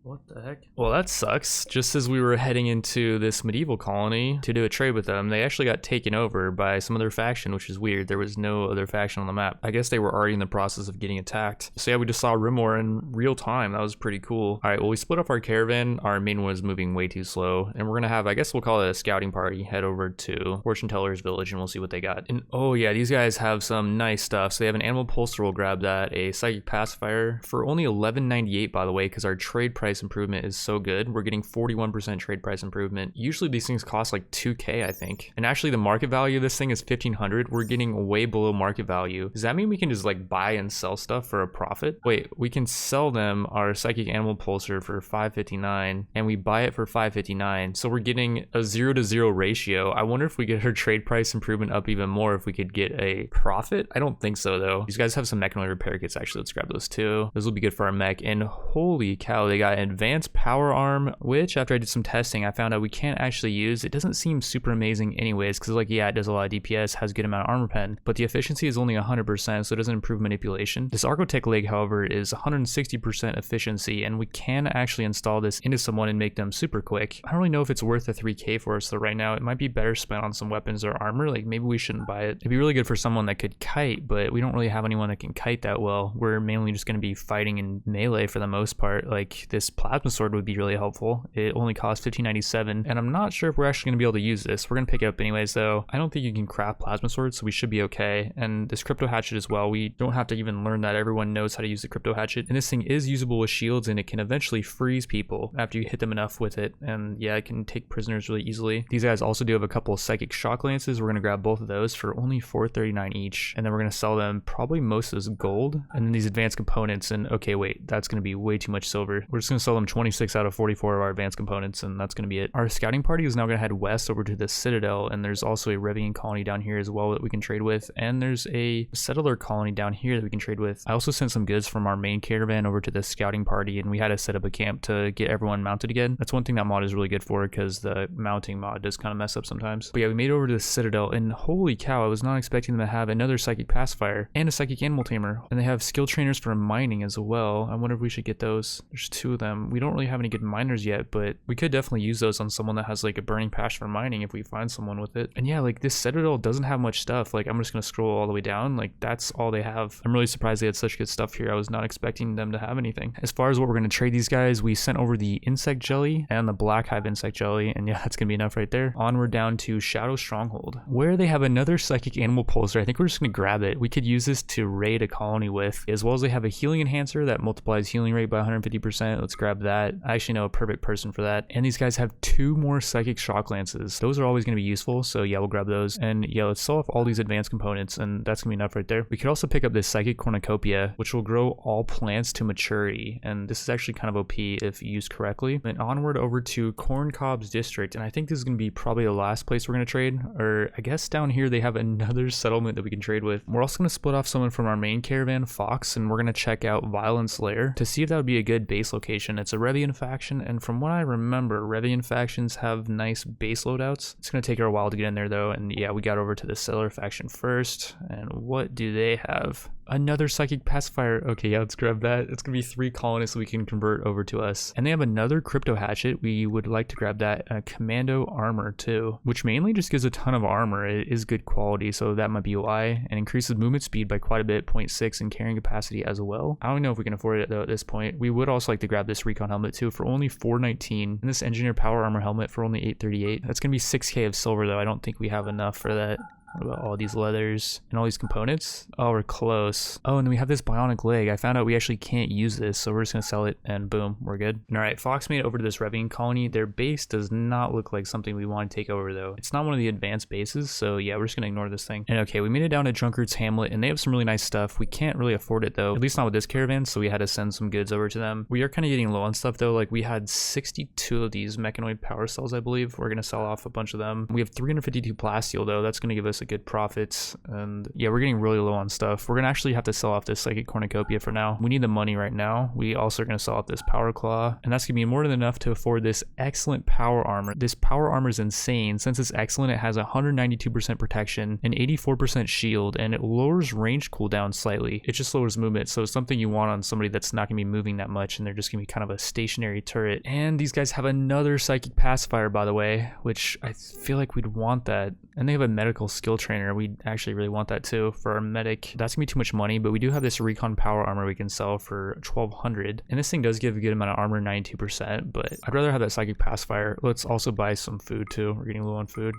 What the heck? Well, that sucks. Just as we were heading into this medieval colony to do a trade with them, they actually got taken over by some other faction, which is weird. There was no other faction on the map. I guess they were already in the process of getting attacked. So yeah, we just saw Rimor in real time. That was pretty cool. All right, well, we split up our caravan. Our main one was moving way too slow. And we're gonna have, I guess we'll call it a scouting party, head over to Fortune Teller's village and we'll see what they got. And oh yeah, these guys have some nice stuff. So they have an animal pulser, we'll grab that. A psychic pacifier for only 11.98, by the way, because our trade price improvement is so good. We're getting 41% trade price improvement. Usually these things cost like 2K, I think. And actually the market value of this thing is 1,500. We're getting way below market value. Does that mean we can just like buy and sell stuff for a profit? Wait, we can sell them our psychic animal pulser for 559 and we buy it for 559. So we're getting a 0-to-0 ratio. I wonder if we get our trade price improvement up even more if we could get a profit. I don't think so though. These guys have some mechanoid repair kits actually. Let's grab those too. Those will be good for our mech. And holy cow, they got advanced power arm, which after I did some testing, I found out we can't actually use. It doesn't seem super amazing anyways, because like, yeah, it does a lot of DPS, has a good amount of armor pen, but the efficiency is only 100%, so it doesn't improve manipulation. This Archotech leg, however, is 160% efficiency, and we can actually install this into someone and make them super quick. I don't really know if it's worth the 3K for us though right now. It might be better spent on some weapons or armor. Like maybe we shouldn't buy it. It'd be really good for someone that could kite, but we don't really have anyone that can kite that well. We're mainly just going to be fighting in melee for the most part. Like this plasma sword would be really helpful. It only costs 15.97, and I'm not sure if we're actually going to be able to use this. We're going to pick it up anyways though. I don't think you can craft plasma swords, so we should be okay. And this crypto hatchet as well, we don't have to even learn that. Everyone knows how to use the crypto hatchet, and this thing is usable with shields, and it can eventually freeze people after you hit them enough with it. And yeah, it can take prisoners really easily. These guys also do have a couple of psychic shock lances. We're going to grab both of those for only 439 each, and then we're going to sell them probably most as gold. And then these advanced components, and okay, wait, that's going to be way too much silver. We're just going to sell them 26 out of 44 of our advanced components, and that's going to be it. Our scouting party is now going to head west over to the Citadel, and there's also a Revian colony down here as well that we can trade with, and there's a settler colony down here that we can trade with. I also sent some goods from our main caravan over to the scouting party, and we had to set up a camp to get everyone mounted again. That's one thing that mod is really good for, because the mounting mod does kind of mess up sometimes. But yeah, we made it over to the Citadel, and holy cow, I was not expecting them to have another psychic pacifier and a psychic animal tamer, and they have skill trainers for mining as well. I wonder if we should get those. There's two of them. We don't really have any good miners yet, but we could definitely use those on someone that has like a burning passion for mining if we find someone with it. And yeah, like this Citadel doesn't have much stuff. Like I'm just gonna scroll all the way down. Like that's all they have. I'm really surprised they had such good stuff here. I was not expecting them to have anything. As far as what we're gonna trade these guys, we sent over the insect jelly and the black hive insect jelly, and yeah, that's gonna be enough right there. Onward down to Shadow Stronghold, where they have another psychic animal pulser. I think we're just gonna grab it. We could use this to raid a colony with, as well as they have a healing enhancer that multiplies healing rate by 150%. Let's grab that. I actually know a perfect person for that. And these guys have 2 more psychic shock lances. Those are always going to be useful, so yeah, we'll grab those. And yeah, let's sell off all these advanced components, and that's gonna be enough right there. We could also pick up this psychic cornucopia, which will grow all plants to maturity, and this is actually kind of OP if used correctly. And onward over to Corn Cob's district, and I think this is going to be probably the last place we're going to trade, or I guess down here they have another settlement that we can trade with. We're also going to split off someone from our main caravan, Fox, and we're going to check out Violence Lair to see if that would be a good base location. It's a Revian faction, and from what I remember, Revian factions have nice base loadouts. It's going to take her a while to get in there though, and yeah, we got over to the Settler faction first, and what do they have? Another psychic pacifier. Okay, yeah, let's grab that. It's gonna be 3 colonists we can convert over to us. And they have another crypto hatchet. We would like to grab that. Commando armor too, which mainly just gives a ton of armor. It is good quality, so that might be why. And increases movement speed by quite a bit, 0.6, and carrying capacity as well. I don't know if we can afford it though at this point. We would also like to grab this recon helmet too for only 419, and this engineer power armor helmet for only 838. That's gonna be 6K of silver though. I don't think we have enough for that. What about all these leathers and all these components? Oh, we're close. Oh, and then we have this bionic leg. I found out we actually can't use this, so we're just gonna sell it and boom, we're good. All right, Fox made it over to this Revian colony. Their base does not look like something we want to take over though. It's not one of the advanced bases, so yeah, we're just gonna ignore this thing. And okay, we made it down to Drunkard's Hamlet and they have some really nice stuff. We can't really afford it though, at least not with this caravan, so we had to send some goods over to them. We are kind of getting low on stuff though. Like we had 62 of these mechanoid power cells, I believe. We're gonna sell off a bunch of them. We have 352 plasteel though. That's gonna give us a good profit. And yeah, we're getting really low on stuff. We're gonna actually have to sell off this psychic cornucopia for now. We need the money right now. We also are gonna sell off this power claw, and that's gonna be more than enough to afford this excellent power armor. This power armor is insane. Since it's excellent, it has 192% protection and 84% shield, and it lowers range cooldown slightly. It just lowers movement, so it's something you want on somebody that's not gonna be moving that much and they're just gonna be kind of a stationary turret. And these guys have another psychic pacifier, by the way, which I feel like we'd want that. And they have a medical skill trainer. We actually really want that too for our medic. That's gonna be too much money, but we do have this recon power armor we can sell for 1200. And this thing does give a good amount of armor, 92%, but I'd rather have that psychic pacifier. Let's also buy some food too. We're getting low on food.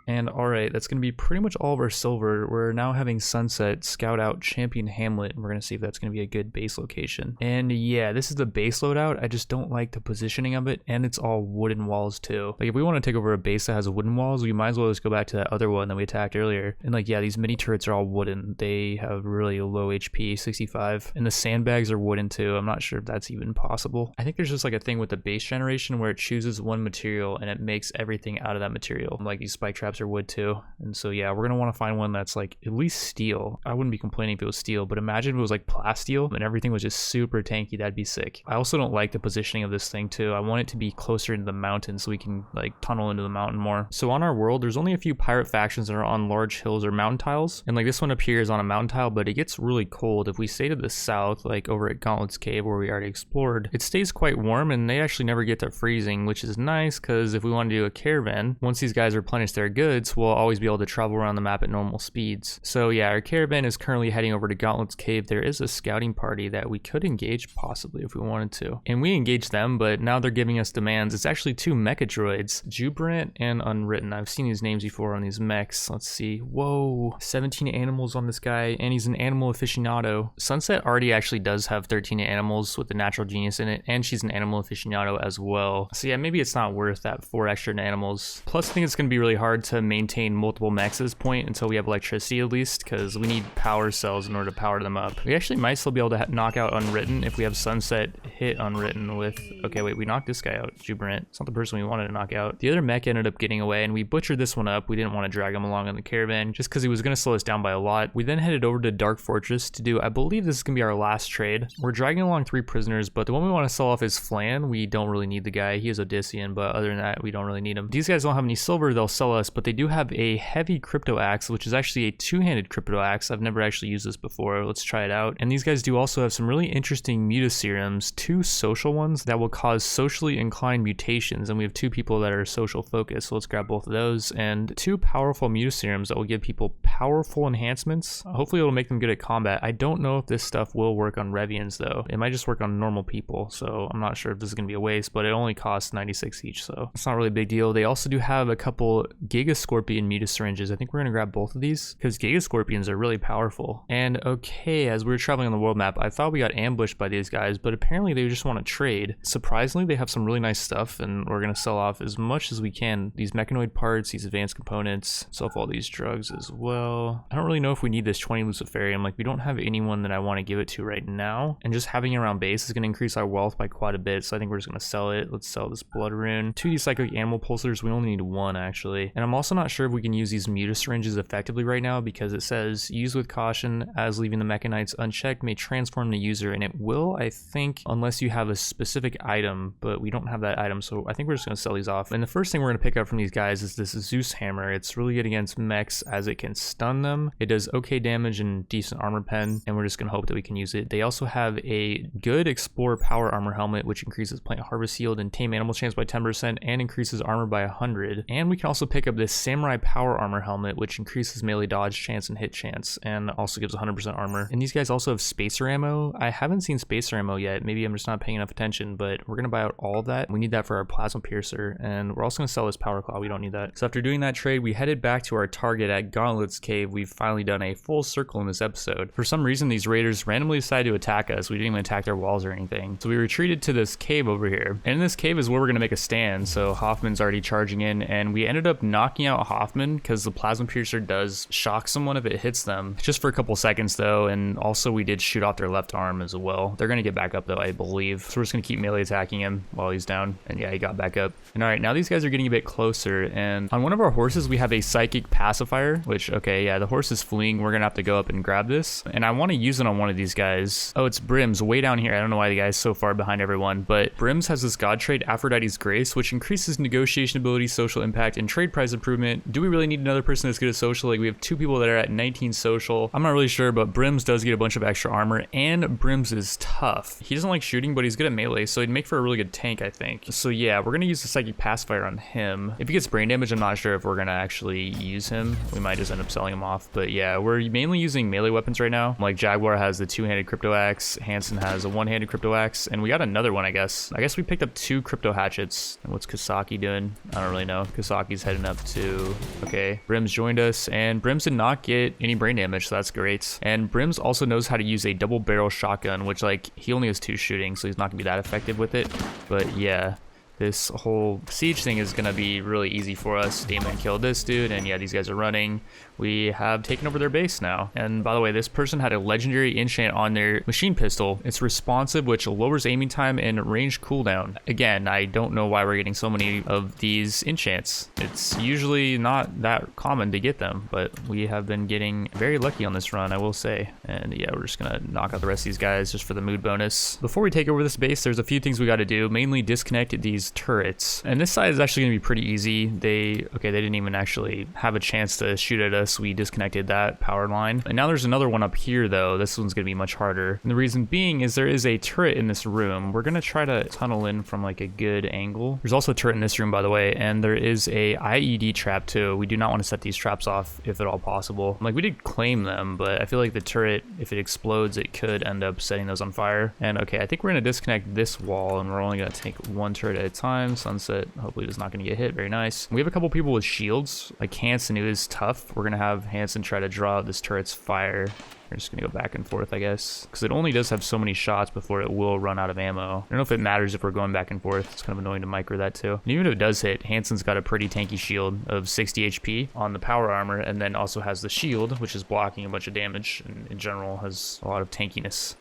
And alright, that's going to be pretty much all of our silver. We're now having Sunset scout out Champion Hamlet, and we're going to see if that's going to be a good base location. And yeah, this is the base loadout. I just don't like the positioning of it, and it's all wooden walls too. Like if we want to take over a base that has wooden walls, we might as well just go back to that other one that we attacked earlier. And like, yeah, these mini turrets are all wooden. They have really low HP, 65. And the sandbags are wooden too. I'm not sure if that's even possible. I think there's just like a thing with the base generation where it chooses one material and it makes everything out of that material. Like these spike traps are wood too, and so yeah, we're gonna want to find one that's like at least steel. I wouldn't be complaining if it was steel, but imagine if it was like plasteel and everything was just super tanky. That'd be sick. I also don't like the positioning of this thing too. I want it to be closer into the mountain so we can like tunnel into the mountain more. So on our world, there's only a few pirate factions that are on large hills or mountain tiles, and like this one up here is on a mountain tile, but it gets really cold. If we stay to the south, like over at Gauntlet's Cave where we already explored, it stays quite warm and they actually never get to freezing, which is nice because if we want to do a caravan, once these guys replenish their goods, we'll always be able to travel around the map at normal speeds. So yeah, our caravan is currently heading over to Gauntlet's Cave. There is a scouting party that we could engage possibly if we wanted to. And we engaged them, but now they're giving us demands. It's actually 2 mecha droids, Jubilant and Unwritten. I've seen these names before on these mechs. Let's see. Whoa, 17 animals on this guy, and he's an animal aficionado. Sunset already actually does have 13 animals with the natural genius in it, and she's an animal aficionado as well. So yeah, maybe it's not worth that 4 extra animals. Plus I think it's going to be really hard to maintain multiple mechs at this point until we have electricity at least, because we need power cells in order to power them up. We actually might still be able to knock out Unwritten if we have Sunset hit Unwritten with... Okay, wait, we knocked this guy out, Jubilant. It's not the person we wanted to knock out. The other mech ended up getting away, and we butchered this one up. We didn't want to drag him along on the caravan just because he was going to slow us down by a lot. We then headed over to Dark Fortress to do, I believe this is going to be our last trade. We're dragging along 3 prisoners, but the one we want to sell off is Flan. We don't really need the guy. He is Odyssean, but other than that, we don't really need him. These guys don't have any silver, they'll sell us, but they do have a heavy crypto axe, which is actually a 2-handed crypto axe. I've never actually used this before. Let's try it out. And these guys do also have some really interesting mutaserums, 2 social ones that will cause socially inclined mutations, and we have 2 people that are social focused, so let's grab both of those, and 2 powerful mutaserums that will give people powerful enhancements. Hopefully it'll make them good at combat. I don't know if this stuff will work on Revians though. It might just work on normal people, so I'm not sure if this is going to be a waste, but it only costs 96 each, so it's not really a big deal. They also do have a couple Giga Scorpion mutasyringes. I think we're going to grab both of these because Giga Scorpions are really powerful. And okay, as we were traveling on the world map, I thought we got ambushed by these guys, but apparently they just want to trade. Surprisingly, they have some really nice stuff, and we're going to sell off as much as we can. These mechanoid parts, these advanced components, sell off all these drugs as well. I don't really know if we need this 20 Luciferium. Like, we don't have anyone that I want to give it to right now, and just having it around base is going to increase our wealth by quite a bit, so I think we're just going to sell it. Let's sell this blood rune. 2 of these psychic animal pulsars, we only need 1 actually. And I'm also not sure if we can use these mutasyringes effectively right now because it says use with caution, as leaving the mechanites unchecked may transform the user, and it will, I think, unless you have a specific item, but we don't have that item, so I think we're just going to sell these off. And the first thing we're going to pick up from these guys is this Zeus hammer. It's really good against mechs as it can stun them. It does okay damage and decent armor pen, and we're just going to hope that we can use it. They also have a good Explorer power armor helmet, which increases plant harvest yield and tame animal chance by 10% and increases armor by 100. And we can also pick up this this samurai power armor helmet, which increases melee dodge chance and hit chance, and also gives 100% armor. And these guys also have spacer ammo. I haven't seen spacer ammo yet. Maybe I'm just not paying enough attention, but we're gonna buy out all of that. We need that for our plasma piercer, and we're also gonna sell this power claw. We don't need that. So after doing that trade, we headed back to our target at Gauntlet's Cave. We've finally done a full circle in this episode. For some reason, these raiders randomly decided to attack us. We didn't even attack their walls or anything. So we retreated to this cave over here. And in this cave is where we're gonna make a stand. So Hoffman's already charging in, and we ended up knocking out Hoffman because the plasma piercer does shock someone if it hits them. Just for a couple seconds though, and also we did shoot off their left arm as well. They're gonna get back up though, I believe. So we're just gonna keep melee attacking him while he's down. And yeah, he got back up. And all right, now these guys are getting a bit closer, and on one of our horses we have a psychic pacifier, which, okay, yeah, the horse is fleeing. We're gonna have to go up and grab this, and I want to use it on one of these guys. Oh, it's Brim's way down here. I don't know why the guy's so far behind everyone, but Brim's has this god trait, Aphrodite's Grace, which increases negotiation ability, social impact, and trade price improvement. Do we really need another person that's good at social? Like, we have two people that are at 19 social. I'm not really sure, but Brim's does get a bunch of extra armor, and Brim's is tough. He doesn't like shooting, but he's good at melee, so he'd make for a really good tank, I think. So yeah, we're gonna use the psychic pacifier on him. If he gets brain damage, I'm not sure if we're gonna actually use him. We might just end up selling him off, but yeah, we're mainly using melee weapons right now. Like Jaguar has the two-handed crypto axe, Hansen has a one-handed crypto axe, and we got another one, I guess. I guess we picked up 2 crypto hatchets. And what's Kasaki doing? I don't really know. Kasaki's heading up to, okay, Brim's joined us, and Brims did not get any brain damage, so that's great. And Brims also knows how to use a double barrel shotgun, which, like, he only has 2 shooting, so he's not gonna be that effective with it. But yeah, this whole siege thing is gonna be really easy for us. Damon killed this dude, and yeah, these guys are running. We have taken over their base now. And by the way, this person had a legendary enchant on their machine pistol. It's responsive, which lowers aiming time and range cooldown. Again, I don't know why we're getting so many of these enchants. It's usually not that common to get them, but we have been getting very lucky on this run, I will say. And yeah, we're just gonna knock out the rest of these guys just for the mood bonus. Before we take over this base, there's a few things we gotta do, mainly disconnect these turrets. And this side is actually gonna be pretty easy. They didn't even actually have a chance to shoot at us. We disconnected that power line. And now there's another one up here though. This one's gonna be much harder. And the reason being is there is a turret in this room. We're gonna try to tunnel in from like a good angle. There's also a turret in this room, by the way, and there is a IED trap too. We do not want to set these traps off if at all possible. Like, we did claim them, but I feel like the turret, if it explodes, it could end up setting those on fire. And okay, I think we're gonna disconnect this wall, and we're only gonna take one turret at a time. Sunset hopefully is not gonna get hit. Very nice. We have a couple people with shields, like Hansen, who is tough. We're gonna have Hansen try to draw out this turret's fire. We're just gonna go back and forth, I guess, because it only does have so many shots before it will run out of ammo. I don't know if it matters if we're going back and forth. It's kind of annoying to micro that too. And even if it does hit, Hansen's got a pretty tanky shield of 60 HP on the power armor, and then also has the shield, which is blocking a bunch of damage, and in general has a lot of tankiness.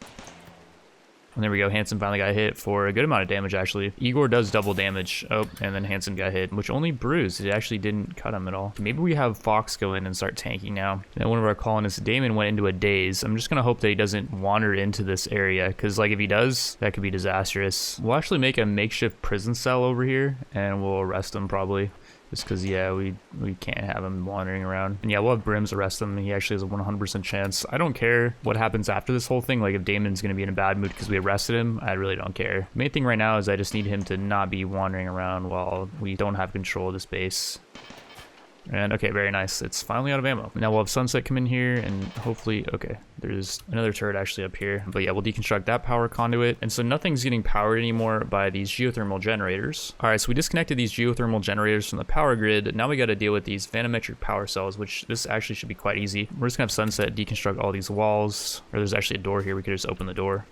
And there we go, Hansen finally got hit for a good amount of damage, actually. Igor does double damage. Oh, and then Hansen got hit, which only bruised. It actually didn't cut him at all. Maybe we have Fox go in and start tanking now. And one of our colonists, Damon, went into a daze. I'm just gonna hope that he doesn't wander into this area, because like if he does, that could be disastrous. We'll actually make a makeshift prison cell over here, and we'll arrest him probably. Just because, yeah, we can't have him wandering around. And yeah, we'll have Brims arrest him. He actually has a 100% chance. I don't care what happens after this whole thing. Like, if Damon's going to be in a bad mood because we arrested him, I really don't care. The main thing right now is I just need him to not be wandering around while we don't have control of this base. And okay, very nice. It's finally out of ammo. Now we'll have Sunset come in here, and hopefully, okay, there's another turret actually up here. But yeah, we'll deconstruct that power conduit. And so nothing's getting powered anymore by these geothermal generators. All right, so we disconnected these geothermal generators from the power grid. Now we got to deal with these vanometric power cells, which this actually should be quite easy. We're just gonna have Sunset deconstruct all these walls. Or there's actually a door here. We could just open the door.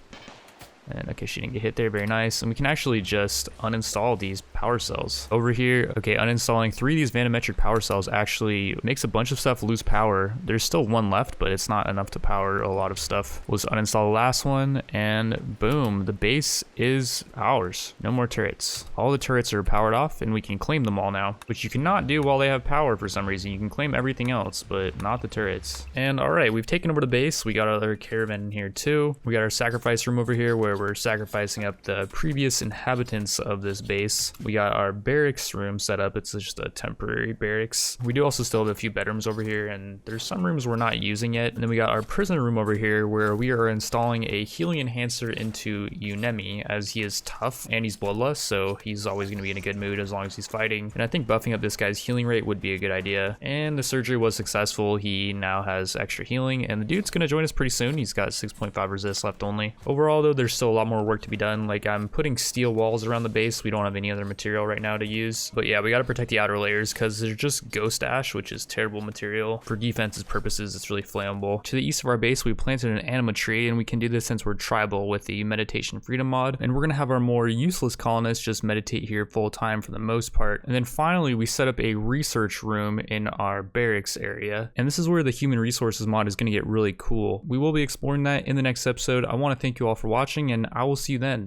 And okay, she didn't get hit there, very nice. And we can actually just uninstall these power cells. Over here, okay, uninstalling 3 of these vanometric power cells actually makes a bunch of stuff lose power. There's still one left, but it's not enough to power a lot of stuff. We'll just uninstall the last one, and boom, the base is ours. No more turrets. All the turrets are powered off, and we can claim them all now, which you cannot do while they have power for some reason. You can claim everything else, but not the turrets. And all right, we've taken over the base. We got our Caravan in here too. We got our sacrifice room over here where where we're sacrificing up the previous inhabitants of this base. We got our barracks room set up. It's just a temporary barracks. We do also still have a few bedrooms over here, and there's some rooms we're not using yet. And then we got our prisoner room over here where we are installing a healing enhancer into Unemi, as he is tough and he's bloodlust, so he's always going to be in a good mood as long as he's fighting. And I think buffing up this guy's healing rate would be a good idea. And the surgery was successful. He now has extra healing, and the dude's going to join us pretty soon. He's got 6.5 resist left only. Overall though, there's still a lot more work to be done. Like, I'm putting steel walls around the base. We don't have any other material right now to use, but yeah, we got to protect the outer layers because they're just ghost ash, which is terrible material. For defense's purposes, it's really flammable. To the east of our base, we planted an anima tree, and we can do this since we're tribal with the meditation freedom mod, and we're going to have our more useless colonists just meditate here full time for the most part. And then finally, we set up a research room in our barracks area, and this is where the human resources mod is going to get really cool. We will be exploring that in the next episode. I want to thank you all for watching, and I will see you then.